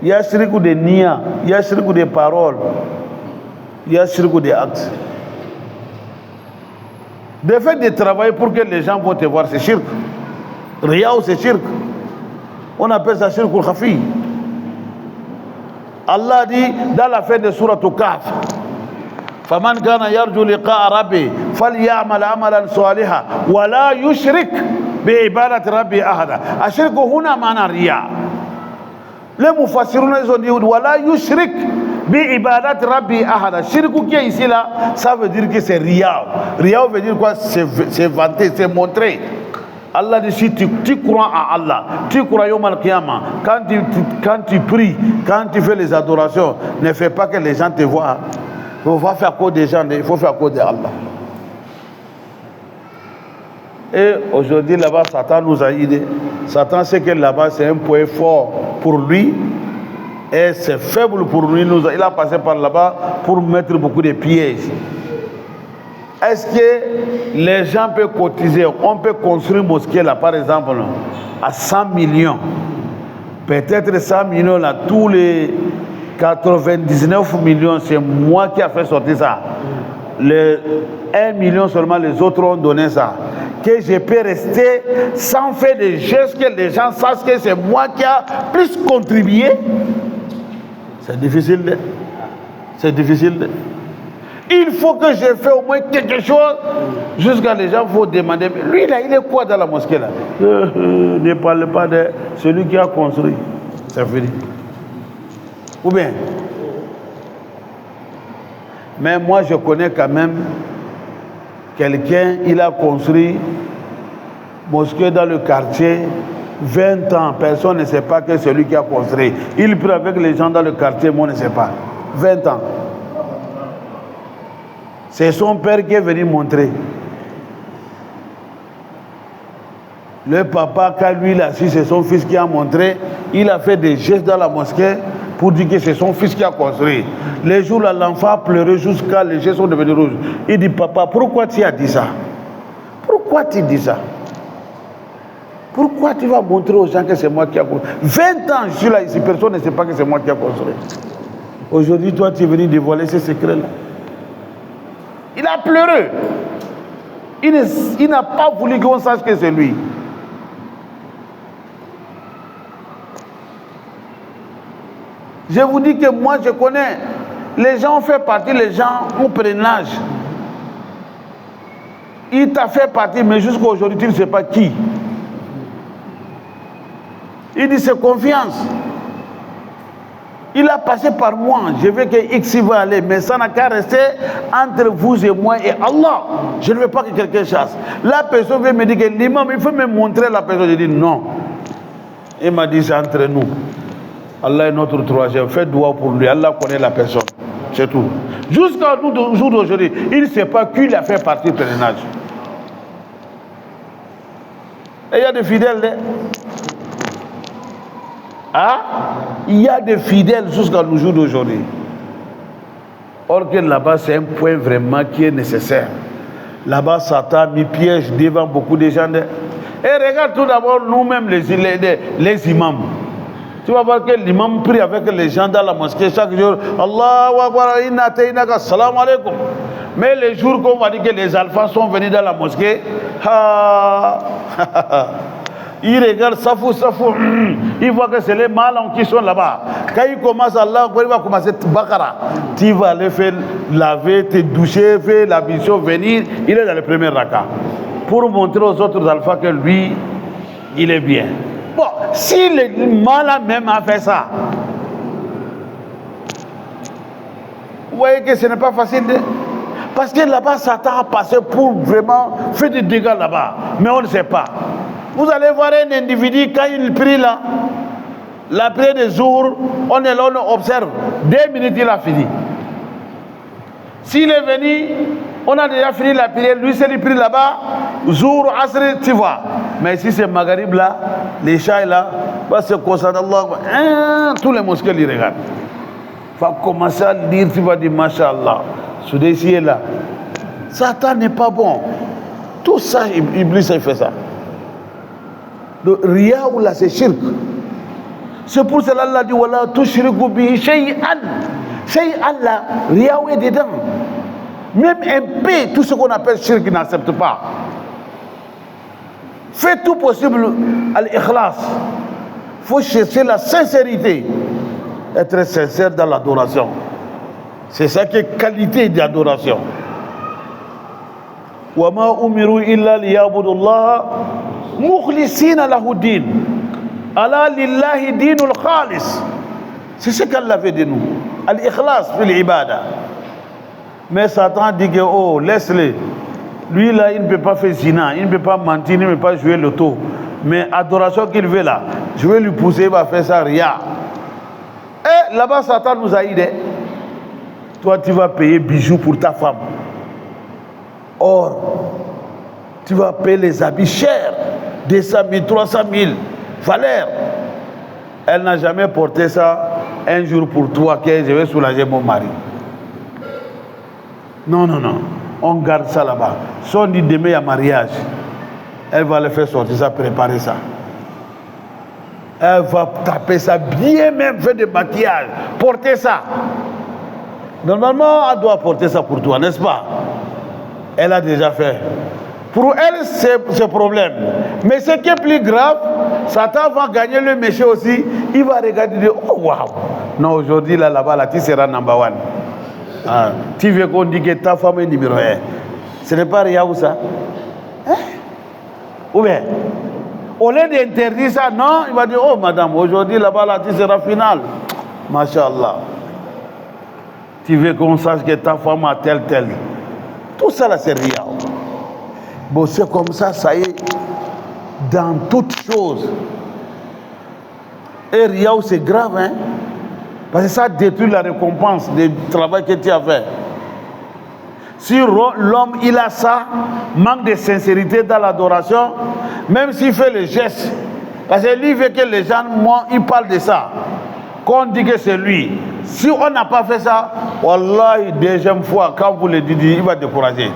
Il y a shirk de nia, il y a shirk de paroles, il y a shirk de actes. De fait de travailler pour que les gens vont te voir, c'est shirk. Ria c'est shirk. On appelle ça shirk al-khafi. Allah dit dans la fin de Sourate Al-Kahf فمن كان يرجو لقاء ربه فليعمل عملا صالحا ولا يشرك بعبادة ربه أحدا. الشرك هنا معنى الرياء. Les mufassiruna ils ont dit ولا يشرك بعبادة ربه أحدا. الشرك qui est ici là, ça veut dire que c'est ria. Ria veut dire quoi? C'est vanter, c'est montrer. Allah dit si tu crois à Allah, tu crois au Al-Qiyamah, quand tu pries, quand tu fais les adorations, ne fais pas que les gens te voient. Il faut pas faire cause des gens, il faut faire cause de Allah. Et aujourd'hui là-bas, Satan nous a aidés. Satan sait que là-bas c'est un point fort pour lui et c'est faible pour lui. Il a passé par là-bas pour mettre beaucoup de pièges. Est-ce que les gens peuvent cotiser? On peut construire une mosquée là par exemple à 100 millions. Peut-être 100 millions là, tous les 99 millions, c'est moi qui a fait sortir ça. Les 1 million seulement, les autres ont donné ça. Que je peux rester sans faire des gestes que les gens sachent que c'est moi qui a plus contribué. C'est difficile. C'est difficile. Il faut que je fasse au moins quelque chose jusqu'à les gens vont demander. Lui là, il est quoi dans la mosquée là? Ne parle pas de celui qui a construit. C'est fini. Ou bien. Mais moi je connais quand même quelqu'un, il a construit mosquée dans le quartier 20 ans. Personne ne sait pas que c'est lui qui a construit. Il prie avec les gens dans le quartier, moi ne sais pas. 20 ans. C'est son père qui est venu montrer. Le papa, quand lui il a assis, c'est son fils qui a montré. Il a fait des gestes dans la mosquée pour dire que c'est son fils qui a construit. Les jours là, l'enfant a pleuré jusqu'à les yeux sont devenus rouges. Il dit, papa, pourquoi tu as dit ça? Pourquoi tu dis ça? Pourquoi tu vas montrer aux gens que c'est moi qui ai construit? 20 ans, je suis là ici, personne ne sait pas que c'est moi qui ai construit. Aujourd'hui, toi, tu es venu dévoiler ces secrets-là. Il a pleuré. Il n'a pas voulu qu'on sache que c'est lui. Je vous dis que moi, je connais. Les gens ont fait partie, les gens ont pris l'âge. Il t'a fait partie, mais jusqu'à aujourd'hui, tu ne sais pas qui. Il dit c'est confiance. Il a passé par moi. Je veux que X va aller, mais ça n'a qu'à rester entre vous et moi et Allah. Je ne veux pas que quelqu'un chasse. La personne veut me dire que l'imam, il faut me montrer la personne. Je dis non. Il m'a dit c'est entre nous. Allah est notre troisième. Faites doigt pour lui. Allah connaît la personne. C'est tout. Jusqu'à nous, jour d'aujourd'hui, il ne sait pas qui il a fait partie du pèlerinage. Et il y a des fidèles. Ah, il y a des fidèles jusqu'à nos jours d'aujourd'hui. Or que là-bas, c'est un point vraiment qui est nécessaire. Là-bas, Satan a mis piège devant beaucoup de gens. Et regarde tout d'abord nous-mêmes, les imams. Tu vas voir que l'imam prie avec les gens dans la mosquée chaque jour. Allahu Akbar, inna tainaka, salam alaikum. Mais les jours qu'on va dire que les alphas sont venus dans la mosquée, ils regardent Safou, ils voient que c'est les malins qui sont là-bas. Quand ils commencent Allah, il va commencer Bakara. Tu vas aller faire laver, te doucher, faire l'ablution, venir. Il est dans le premier raka. Pour montrer aux autres alphas que lui, il est bien. Bon, si le malin même a fait ça, vous voyez que ce n'est pas facile de... Parce que là-bas, Satan a passé pour vraiment faire des dégâts là-bas. Mais on ne sait pas. Vous allez voir un individu, quand il prie là, la prière des jours, on est là, on observe. 2 minutes, il a fini. S'il est venu, on a déjà fini la prière, lui c'est le prie là-bas, jour, asri, tu vois. Mais si c'est Maghrib là, les chats là, bah c'est concernant Allah, tous les mosquées les regardent. Va commencer à lire, tu vas dire Masha'Allah. Soudaisi est là. Satan n'est pas bon. Tout ça, Iblis a fait ça. Le riya ou là c'est shirk. C'est pour cela Allah dit wala tushriku bihi shay'an. Shay'an là, riya est dedans. Même un peu, tout ce qu'on appelle shirk n'accepte pas. Fais tout possible à l'ikhlas. Il faut chercher la sincérité. Être sincère dans l'adoration. C'est ça qui est qualité d'adoration. Wa ma umiru illa liyabudullaha mukhlisina lahu din. Ala lillahi dinul khalis. C'est ce qu'Allah veut de nous. Al-ikhlas fil ibada. Mais Satan dit que oh, laisse-le. Lui là, il ne peut pas faire zina, il ne peut pas mentir, il ne peut pas jouer l'auto. Mais adoration qu'il veut là, je vais lui pousser, il va faire ça, rien. Et là-bas, Satan nous a aidé. Toi, tu vas payer bijoux pour ta femme. Or, tu vas payer les habits chers, 200 000, 300 000, valeur. Elle n'a jamais porté ça un jour pour toi, que je vais soulager mon mari. Non, non, non. On garde ça là-bas. Si on dit demain il y a mariage, elle va le faire sortir ça, préparer ça. Elle va taper ça bien, même faire des maquillages, porter ça. Normalement, elle doit porter ça pour toi, n'est-ce pas? Elle a déjà fait. Pour elle, c'est problème. Mais ce qui est plus grave, Satan va gagner le méchant aussi. Il va regarder et dire, oh waouh. Non, aujourd'hui, là-bas, là, tu seras number one. Ah, tu veux qu'on dise que ta femme est numéro 1. Ce n'est pas rien ou ça? Hein? Ou bien, au lieu d'interdire ça, non, il va dire, oh madame, aujourd'hui, là-bas, là, tu seras finale. Masha'Allah. Tu veux qu'on sache que ta femme a tel. Tout ça, là, c'est rien. Bon, c'est comme ça, ça y est, dans toutes choses. Et rien, c'est grave, hein? Parce que ça détruit la récompense du travail que tu as fait. Si l'homme, il a ça, manque de sincérité dans l'adoration, même s'il fait les gestes, parce que lui veut que les gens, moi, ils parlent de ça. qu'on dit que c'est lui. Si on n'a pas fait ça, Wallah, deuxième fois, quand vous le dites, il va décourager.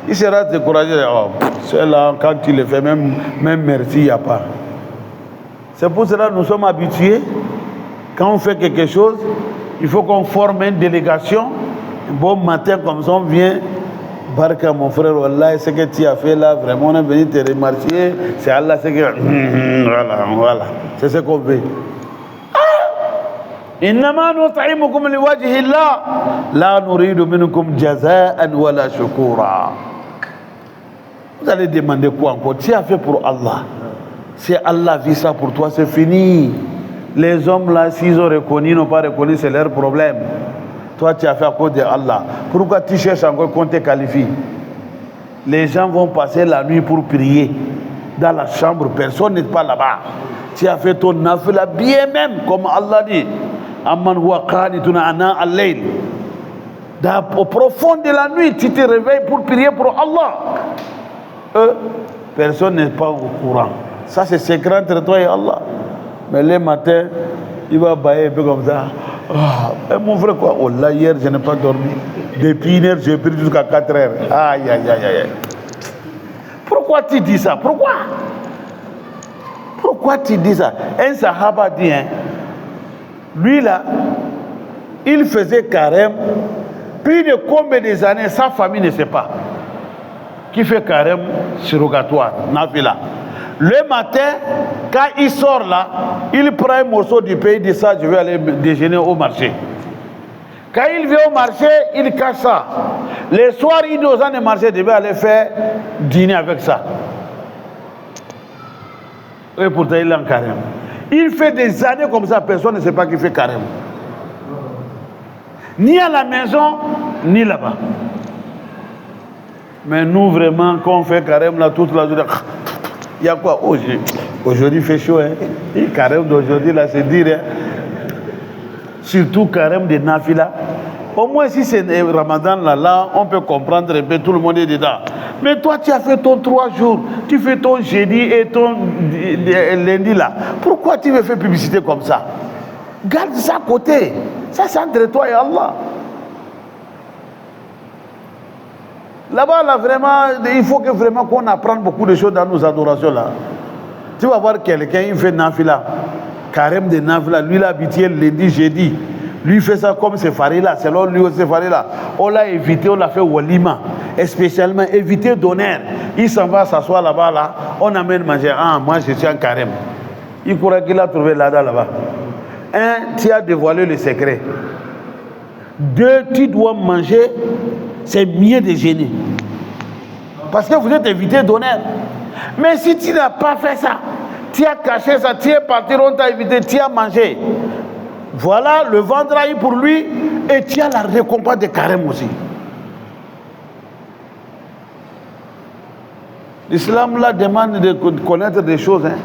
Il sera découragé. Oh, c'est là, quand il le fait, même merci, il n'y a pas. C'est pour cela que nous sommes habitués. Quand on fait quelque chose, il faut qu'on forme une délégation. Un bon matin, comme ça, on vient. Barka, mon frère, Wallah, ce que tu as fait là, vraiment, on est venu te remercier. C'est Allah, c'est que. Voilà. C'est ce qu'on veut. إنما نطعمكم لوجه الله لا نريد منكم جزاء ولا شكورا. Vous allez demander quoi encore? Tu as fait pour Allah. Si Allah vit ça pour toi, c'est fini. Les hommes là, s'ils ont reconnu, n'ont pas reconnu, c'est leur problème. Toi, tu as fait à cause de Allah. Pourquoi tu cherches encore qu'on te qualifie? Les gens vont passer la nuit pour prier. Dans la chambre, personne n'est pas là-bas. Tu as fait ton nafila bien même, comme Allah dit. Amman huwa qanitun ana al-layl. Au profond de la nuit, tu te réveilles pour prier pour Allah. Personne n'est pas au courant. Ça, c'est secret entre toi et Allah. Mais le matin, il va bailler un peu comme ça. Oh, mon frère, quoi? Oh là, hier, je n'ai pas dormi. Depuis 1 heure, j'ai pris jusqu'à 4 heures. Aïe, aïe, aïe, aïe. Pourquoi tu dis ça? Pourquoi tu dis ça? Un sahaba dit, hein, lui là, il faisait carême. Plus de combien des années, sa famille ne sait pas. Qui fait carême surrogatoire, nafila. Le matin, quand il sort là, il prend un morceau du pays, il dit ça, je vais aller déjeuner au marché. Quand il vient au marché, il cache ça. Le soir, il dit aux gens de marché, je vais aller faire dîner avec ça. Et pourtant, il est en carême. Il fait des années comme ça, personne ne sait pas qu'il fait carême. Ni à la maison, ni là-bas. Mais nous, vraiment, quand on fait carême là toute la journée, il y a quoi? Aujourd'hui, il fait chaud. Hein? Et carême d'aujourd'hui, là, c'est dire. Hein? Surtout carême de Nafila. Au moins, si c'est Ramadan, là, on peut comprendre un peu, tout le monde est dedans. Mais toi, tu as fait ton 3 jours, tu fais ton jeudi et ton lundi là. Pourquoi tu veux faire publicité comme ça? Garde ça à côté. Ça, c'est entre toi et Allah. Là-bas, là, vraiment, il faut que vraiment qu'on apprenne beaucoup de choses dans nos adorations là. Tu vas voir quelqu'un, il fait Nafila, carême de Nafila, lui l'a habitué lundi, jeudi. Lui fait ça comme c'est Farila, selon lui c'est Farila. On l'a évité, on l'a fait Walima, et spécialement éviter d'honneur. Il s'en va s'asseoir là-bas, là, on amène manger. Ah, moi je suis en carême. Il croit qu'il a trouvé là-bas. Un, tu as dévoilé le secret. 2, tu dois manger, c'est mieux de gêner. Parce que vous êtes évité d'honneur. Mais si tu n'as pas fait ça, tu as caché ça, tu es parti, on t'a évité, tu as mangé. Voilà le ventre pour lui et tu as la récompense de carême aussi. L'islam là demande de connaître des choses. Hein.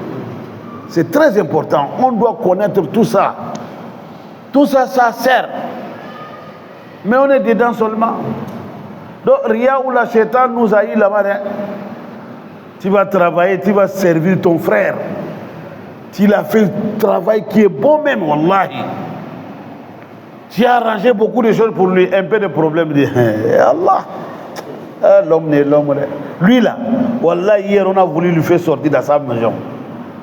C'est très important. On doit connaître tout ça. Tout ça, ça sert. Mais on est dedans seulement. Donc, Ria ou la Shaitan nous a eu là-bas. Hein. Tu vas travailler, tu vas servir ton frère. Tu as fait un travail qui est bon même, wallahi. Tu as arrangé beaucoup de choses pour lui, un peu de problème. Il dit, Allah, l'homme n'est l'homme. Lui là, wallahi, hier on a voulu lui faire sortir de sa maison.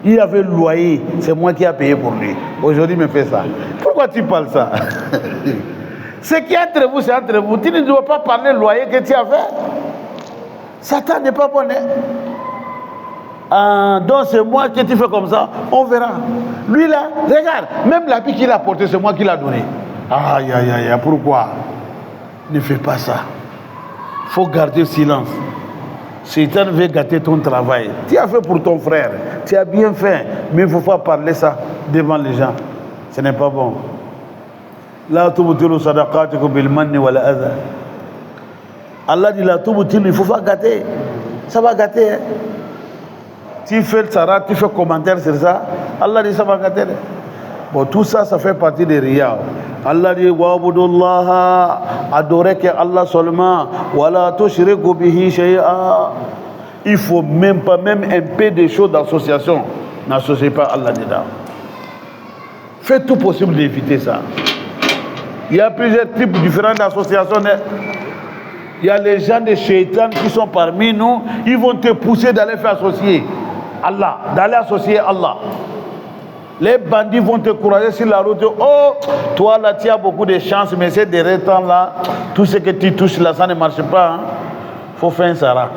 Il avait le loyer, c'est moi qui ai payé pour lui. Aujourd'hui, il me fait ça. Pourquoi tu parles ça? Ce qui est entre vous, c'est entre vous. Tu ne dois pas parler du loyer que tu as fait. Satan n'est pas bon. Donc c'est moi qui tu fais comme ça, on verra. Lui là, regarde, même l'habit qu'il a porté, c'est moi qui l'a donné. Aïe, aïe, aïe, pourquoi? Ne fais pas ça. Il faut garder silence. Satan veut gâter ton travail. Tu as fait pour ton frère, tu as bien fait, mais il ne faut pas parler ça devant les gens. Ce n'est pas bon. La tubtilu sadaqatikum bil manni wal adha. Allah dit la tubtilu, il ne faut pas gâter. Ça va gâter. Hein? Tu fais le sarat, tu fais commentaire sur ça. Allah dit ça va gâter. Bon, tout ça, ça fait partie des riyas. Allah dit wa'budullaha, adorer que Allah seulement. Wala tushriku bihi shay'a. Il faut même pas, même un peu de choses d'association. N'associez pas Allah dedans. Fais tout possible d'éviter ça. Il y a plusieurs types différents d'associations. Il y a les gens de Shaitan qui sont parmi nous. Ils vont te pousser d'aller faire associer Allah, d'aller associer Allah. Les bandits vont te courager sur la route. Oh, toi là, tu as beaucoup de chance, mais ces derniers temps là, tout ce que tu touches là, ça ne marche pas. Hein. Faut faire un Sarah.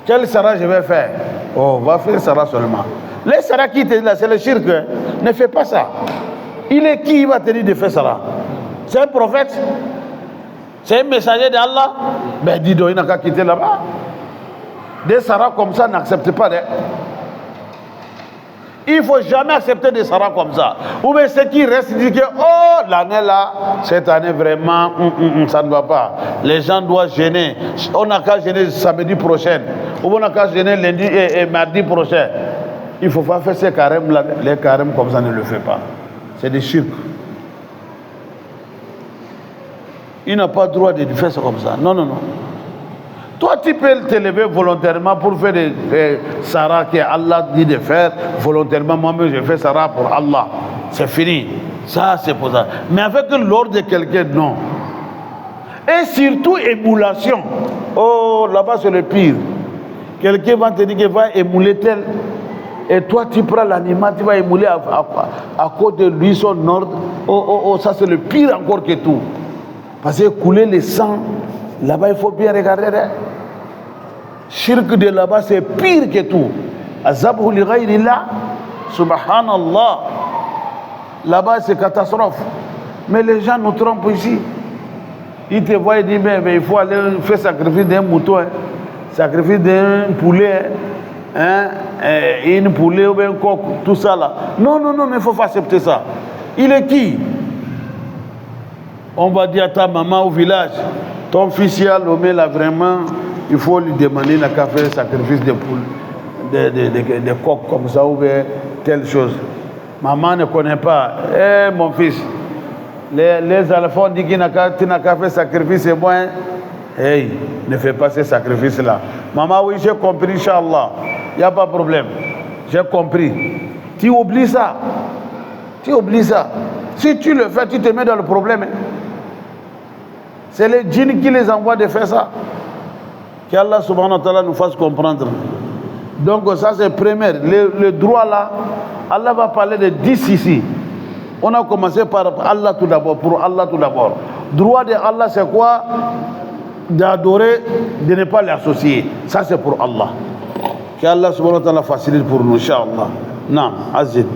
Quel Sarah je vais faire? Oh, va faire Sarah seulement. Les Sarah qui te disent là, c'est le shirk. Hein. Ne fais pas ça. Il est qui va te dire de faire Sarah? C'est un prophète? C'est un messager d'Allah? Ben dis donc, il n'a qu'à quitter là-bas. Des Sarah comme ça, n'accepte pas. Il ne faut jamais accepter des Sarah comme ça. Ou bien ceux qui restent disent que oh, l'année là, cette année vraiment, ça ne va pas. Les gens doivent gêner. On n'a qu'à gêner samedi prochain. Ou on n'a qu'à gêner lundi et mardi prochain. Il ne faut pas faire ces carèmes là. Les carèmes comme ça, ne le fait pas. C'est des shirk. Il n'a pas le droit de faire ça comme ça. Non, non, non. Toi, tu peux te lever volontairement pour faire des Sarah que Allah dit de faire. Volontairement, moi-même, je fais Sarah pour Allah. C'est fini. Ça, c'est pour ça. Mais avec l'ordre de quelqu'un, non. Et surtout, émulation. Oh, là-bas, c'est le pire. Quelqu'un va te dire qu'il va émouler tel. Et toi, tu prends l'animal, tu vas émouler à cause de lui, son ordre. Oh, ça, c'est le pire encore que tout. Parce que couler le sang, là-bas, il faut bien regarder. Shirk de là-bas, c'est pire que tout. Azabhu li ghayrillah, subhanallah. Là-bas, c'est catastrophe. Mais les gens nous trompent ici. Ils te voient et disent, mais il faut aller faire sacrifice d'un mouton, hein. Sacrifice d'un poulet, hein, une poulet ou un coq, tout ça là. Non, non, non, mais il ne faut pas accepter ça. Il est qui? On va dire à ta maman au village, ton fils y a l'homme là vraiment, il faut lui demander n'a qu'à faire sacrifice de poules, de coq comme ça ou bien telle chose. Maman ne connaît pas. Eh mon fils, les alphons disent qu'il n'a qu'à faire sacrifice et moi, hey, ne fais pas ces sacrifices là. Maman, oui, j'ai compris, Inch'Allah. Il n'y a pas de problème. J'ai compris. Tu oublies ça. Tu oublies ça. Si tu le fais, tu te mets dans le problème. C'est les djinns qui les envoient de faire ça. Qu'Allah subhanahu wa ta'ala nous fasse comprendre. Donc ça c'est premier. Le droit là, Allah va parler de 10 ici. On a commencé par Allah tout d'abord, pour Allah tout d'abord. Droit de Allah c'est quoi? D'adorer, de ne pas l'associer. Ça c'est pour Allah. Qu'Allah subhanahu wa ta'ala facilite pour nous, Inch'Allah. Non, Azid.